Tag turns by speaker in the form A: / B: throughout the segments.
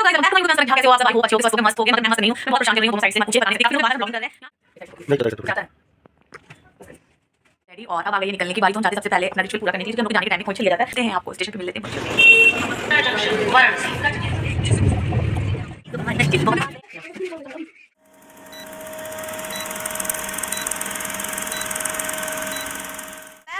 A: Guys मैं YouTube channel कैसे हो आप सब, आई होप अच्छे हो, स्वस्थ हो, मस्त हो गए, मगर मैं मस्त नहीं हूं, मैं बहुत परेशान चल रही हूं दोनों साइड से। मैं पूछे पता नहीं काफी लोग बाहर ब्लॉगिंग कर रहे हैं जाता है रेडी। और अब आ गई निकलने की बारी, तो हम जाते सबसे पहले अपना रिचुअल पूरा करने के लिए, क्योंकि हम लोग जाने के टाइम में पहुंच लिया जाता है। आपको स्टेशन पे मिल लेते हैं।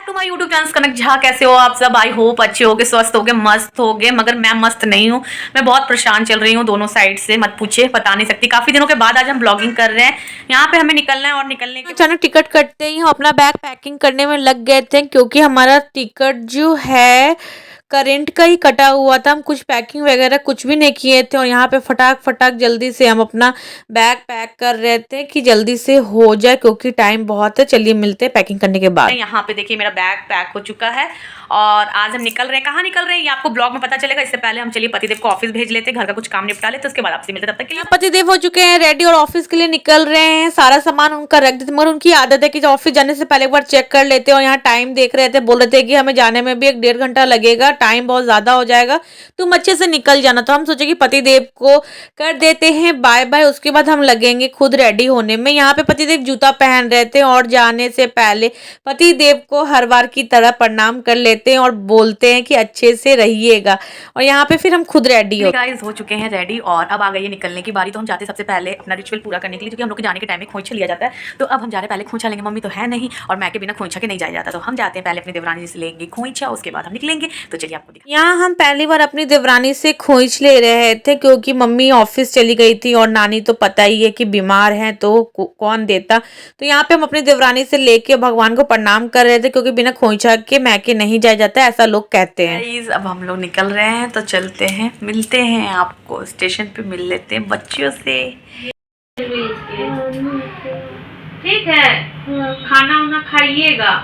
A: टू माय यूट्यूब चैनल कनक झा, कैसे हो आप सब? आई होप अच्छे होगे, स्वस्थ होगे, मस्त होगे, मगर मैं मस्त नहीं हूँ। मैं बहुत परेशान चल रही हूँ दोनों साइड से, मत पूछे, बता नहीं सकती। काफी दिनों के बाद आज हम ब्लॉगिंग कर रहे हैं। यहाँ पे हमें निकलना है और निकलने के
B: अचानक टिकट कटते ही हम अपना बैग पैकिंग करने में लग गए थे, क्योंकि हमारा टिकट जो है करंट का ही कटा हुआ था। हम कुछ पैकिंग वगैरह कुछ भी नहीं किए थे, और यहाँ पे फटाक फटाक जल्दी से हम अपना बैग पैक कर रहे थे कि जल्दी से हो जाए, क्योंकि टाइम बहुत है। चलिए मिलते हैं पैकिंग करने के बाद।
A: यहाँ पे देखिए मेरा बैग पैक हो चुका है और आज हम निकल रहे हैं। कहाँ निकल रहे हैं ये आपको ब्लॉग में पता चलेगा। इससे पहले हम चलिए पतिदेव को ऑफिस भेज लेते हैं, घर का कुछ काम निपटा लेते, उसके बाद आपसे मिलते। तब तक के लिए
B: पतिदेव हो चुके हैं रेडी और ऑफिस के लिए निकल रहे हैं। सारा सामान उनका रख देते, मगर उनकी आदत है कि ऑफिस जाने से पहले एक बार चेक कर लेते हैं। और यहाँ टाइम देख रहे थे, बोल रहे थे कि हमें जाने में भी 1-1.5 घंटा लगेगा, टाइम बहुत ज्यादा हो जाएगा, तुम अच्छे से निकल जाना। तो हम सोचे कि पतिदेव को कर देते हैं बाय बाय, उसके बाद हम लगेंगे खुद रेडी होने में। यहाँ पे पतिदेव जूता पहन रहे थे, और जाने से पहले पतिदेव को हर बार की तरह प्रणाम कर लेते हैं और बोलते हैं कि अच्छे से रहिएगा। और यहाँ पे फिर हम खुद रेडी
A: हो चुके हैं रेडी, और अब आ गई है निकलने की बारी। तो हम जाते सबसे पहले अपना रिचुअल पूरा करने के लिए, क्योंकि हम लोग के जाने के टाइम में खोइछा लिया जाता है। तो अब हम जा रहे, पहले खोइछा लेंगे। मम्मी तो है नहीं, और मैं के बिना खोइछा के नहीं जाया जाता। तो हम जाते हैं पहले अपनी देवरानी जी से लेंगे खोइछा, उसके बाद हम निकलेंगे। तो चलिए आपको
B: यहाँ हम पहली बार अपनी देवरानी से खोइच ले रहे थे, क्योंकि मम्मी ऑफिस चली गई थी और नानी तो पता ही है कि बीमार है, तो कौन देता। तो यहाँ पे हम अपनी देवरानी से लेके भगवान को प्रणाम कर रहे थे, क्योंकि बिना खोइछा के मैके नहीं जाया जाता, ऐसा लोग कहते हैं।
A: अब हम लोग निकल रहे हैं, तो चलते हैं, मिलते हैं आपको स्टेशन पे, मिल लेते हैं बच्चियों से। ठीक है, खाना वाना खाइएगा,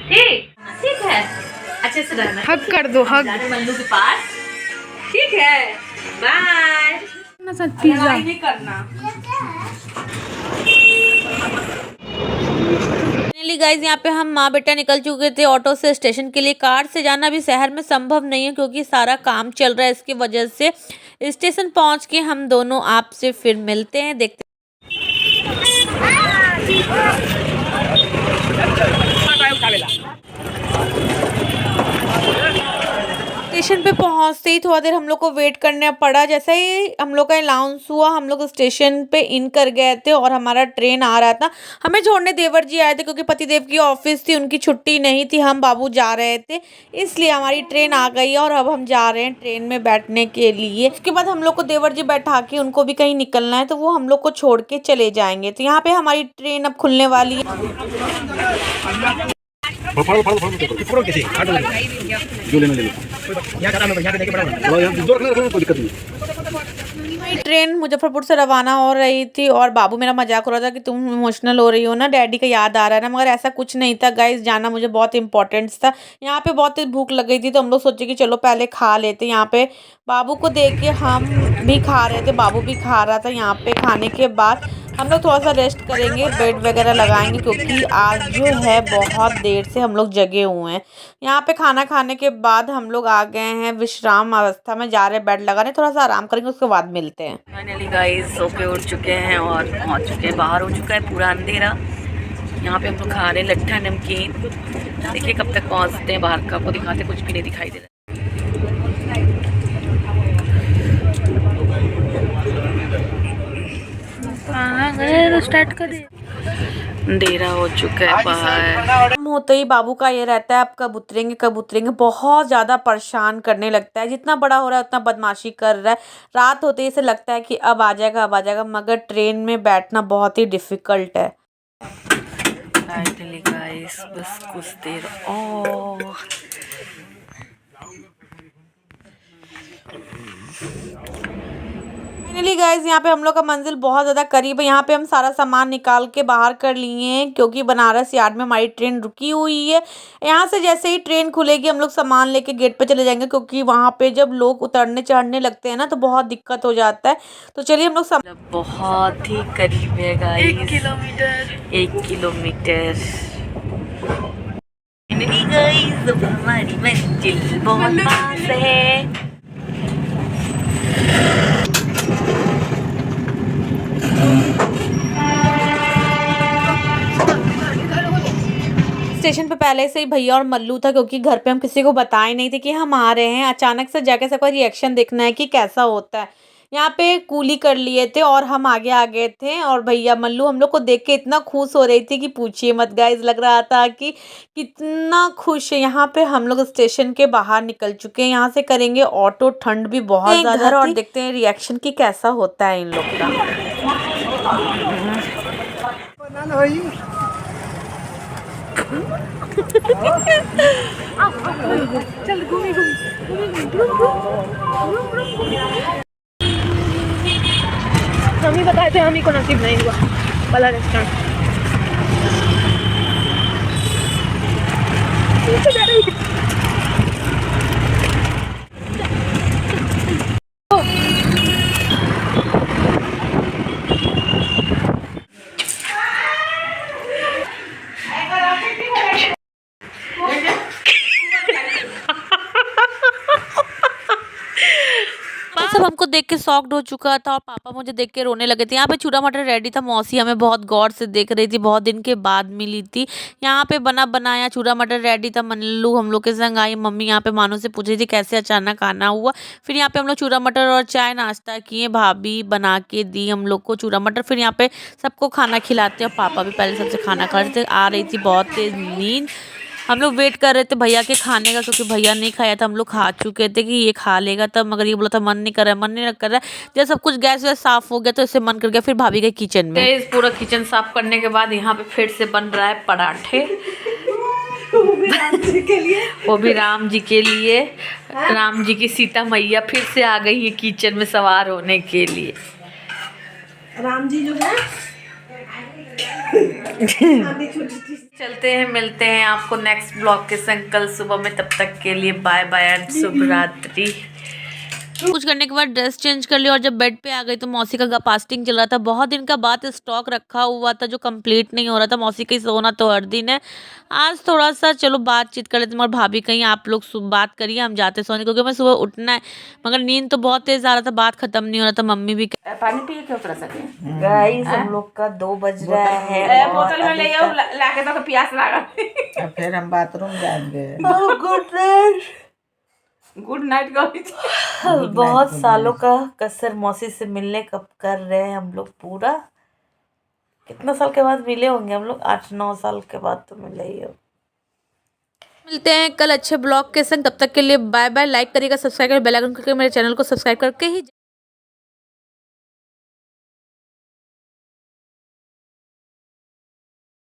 A: ठीक ठीक है, अच्छे से रहना।
B: हग कर दो, हग।
A: मल्लू के पास, ठीक है, बाय।
B: पिज्जा
A: नहीं करना।
B: गाइज यहाँ पे हम माँ बेटा निकल चुके थे ऑटो से स्टेशन के लिए। कार से जाना भी शहर में संभव नहीं है, क्योंकि सारा काम चल रहा है, इसकी वजह से स्टेशन पहुँच के हम दोनों आपसे फिर मिलते हैं, देखते हैं। स्टेशन पे पहुंचते ही थोड़ा देर हम लोग को वेट करना पड़ा। जैसे ही हम लोग का अनाउंस हुआ, हम लोग स्टेशन पे इन कर गए थे, और हमारा ट्रेन आ रहा था। हमें छोड़ने देवर जी आए थे, क्योंकि पतिदेव की ऑफिस थी, उनकी छुट्टी नहीं थी, हम बाबू जा रहे थे, इसलिए हमारी ट्रेन आ गई है। और अब हम जा रहे हैं ट्रेन में बैठने के लिए। उसके बाद हम लोग को देवर जी बैठा के, उनको भी कहीं निकलना है, तो वो हम लोग को छोड़ के चले जाएंगे। तो यहाँ पे हमारी ट्रेन अब खुलने वाली है। ट्रेन मुजफ्फरपुर से रवाना हो रही थी, और बाबू मेरा मजाक हो रहा था कि तुम इमोशनल हो रही हो ना, डैडी का याद आ रहा है ना, मगर ऐसा कुछ नहीं था गाइस। जाना मुझे बहुत इंपॉर्टेंट था। यहाँ पे बहुत भूख लग गई थी, तो हम लोग सोचे कि चलो पहले खा लेते। यहाँ पे बाबू को देख के हम भी खा रहे थे, बाबू भी खा रहा था। यहाँ पे खाने के बाद हम लोग थोड़ा सा रेस्ट करेंगे, बेड वगैरह लगाएंगे, क्योंकि आज जो है बहुत देर से हम लोग जगे हुए हैं। यहाँ पे खाना खाने के बाद हम लोग आ गए हैं विश्राम अवस्था में, जा रहे हैं बेड लगाने, थोड़ा सा आराम करेंगे, उसके बाद मिलते हैं।
A: फाइनली गाइस सो के उठ चुके हैं और पहुंच चुके हैं। बाहर हो चुका है पूरा अंधेरा। यहाँ पे हम लोग खा रहे हैं लट्ठा नमकीन। देखिए कब तक पहुंचते हैं बाहर का, आपको दिखाते, कुछ भी नहीं दिखाई दे रहा। स्टार्ट कर दे। अंधेरा हो चुका है बाहर।
B: होते ही बाबू का ये रहता है, अब कब उतरेंगे कब उतरेंगे, बहुत ज़्यादा परेशान करने लगता है। जितना बड़ा हो रहा है उतना बदमाशी कर रहा है। रात होते ही इसे लगता है कि अब आ जाएगा अब आ जाएगा, मगर ट्रेन में बैठना बहुत ही डिफ़िकल्ट है।
A: फाइनली गाइस बस कुछ देर और।
B: फाइनली गाइज यहाँ पे हम लोग का मंजिल बहुत ज़्यादा करीब है। यहाँ पे हम सारा सामान निकाल के बाहर कर लिए हैं, क्योंकि बनारस यार्ड में हमारी ट्रेन रुकी हुई है। यहाँ से जैसे ही ट्रेन खुलेगी हम लोग सामान लेके गेट पे चले जाएंगे, क्योंकि वहाँ पे जब लोग उतरने चढ़ने लगते हैं ना, तो बहुत दिक्कत हो जाता है। तो चलिए हम लोग
A: बहुत ही करीब है गाइस, 1 किलोमीटर 1 किलोमीटर। गाइस हमारी मंजिल बहुत पास है।
B: स्टेशन पे पहले से ही भैया और मल्लू था, क्योंकि घर पे हम किसी को बताए नहीं थे कि हम आ रहे हैं। अचानक से जाके सबका रिएक्शन देखना है कि कैसा होता है। यहाँ पे कूली कर लिए थे और हम आगे आ गए थे, और भैया मल्लू हम लोग को देख के इतना खुश हो रही थी कि पूछिए मत गाइस। लग रहा था कि कितना खुश है। यहाँ पे हम लोग स्टेशन के बाहर निकल चुके हैं, यहाँ से करेंगे ऑटो। ठंड भी बहुत ज़्यादा
A: घर
B: और देखते हैं रिएक्शन की कैसा होता है इन लोग का।
C: हम ही बताए थे, हम ही को नसीब नहीं हुआ वाला रेस्टोरेंट।
B: सब हमको देख के शॉक्ड हो चुका था और पापा मुझे देख के रोने लगे थे। यहाँ पे चूड़ा मटर रेडी था। मौसी हमें बहुत गौर से देख रही थी, बहुत दिन के बाद मिली थी। यहाँ पे बना बनाया चूड़ा मटर रेडी था। मल्लू हम लोग के संग आई। मम्मी यहाँ पे मानो से पूछ रही थी कैसे अचानक आना हुआ। फिर यहाँ पे हम लोग चूड़ा मटर और चाय नाश्ता किए। भाभी बना के दी हम लोग को चूड़ा मटर। फिर यहाँ पे सबको खाना खिलाते और पापा भी पहले सबसे खाना खा रहे थे। आ रही थी बहुत तेज नींद। हम लोग वेट कर रहे थे भैया के खाने का, क्योंकि भैया नहीं खाया था। हम लोग खा चुके थे कि ये खा लेगा तब, मगर ये बोला था मन नहीं कर रहा है, मन नहीं कर रहा है। जब सब कुछ गैस वैस साफ हो गया तो इससे मन कर गया। फिर भाभी गई किचन में।
A: इस पूरा किचन साफ करने के बाद यहाँ पे फिर से बन रहा है पराठे, वो भी राम जी के लिए। राम जी की सीता मैया फिर से आ गई है किचन में सवार होने के लिए।
C: राम जी जो है
A: चलते हैं, मिलते हैं आपको नेक्स्ट ब्लॉग के संग कल सुबह में। तब तक के लिए बाय बाय एंड शुभ रात्रि।
B: कुछ करने के बाद ड्रेस चेंज कर लिया और जब बेड पे आ गई तो मौसी का फास्टिंग चल रहा था। बहुत दिन का बाद स्टॉक रखा हुआ था जो कंप्लीट नहीं हो रहा था। मौसी का ही सोना तो हर दिन है। आज थोड़ा सा चलो बातचीत कर लेते हैं। और भाभी कहीं आप लोग बात करिए, हम जाते सोने, क्योंकि मैं सुबह उठना है। मगर नींद तो बहुत तेज आ रहा था, बात खत्म नहीं हो रहा था। मम्मी भी
A: पानी पिए क्यों थोड़ा सा?
D: गाइस हम लोग का 2 बज रहा है और
A: बोतल में ले आओ, लाके तो प्यास लगा।
D: फिर हम बाथरूम जाएंगे।
A: Good night. गुड नाइट
D: बहुत सालों का कसर मौसी से मिलने कब कर रहे हैं हम लोग पूरा। कितना साल के बाद मिले होंगे हम लोग? 8-9 साल के बाद तो मिले ही हो।
B: मिलते हैं कल अच्छे ब्लॉग के संग। तब तक के लिए बाय बाय। लाइक करिएगा, सब्सक्राइब करिए, बेल आइकन करके मेरे चैनल को सब्सक्राइब करके ही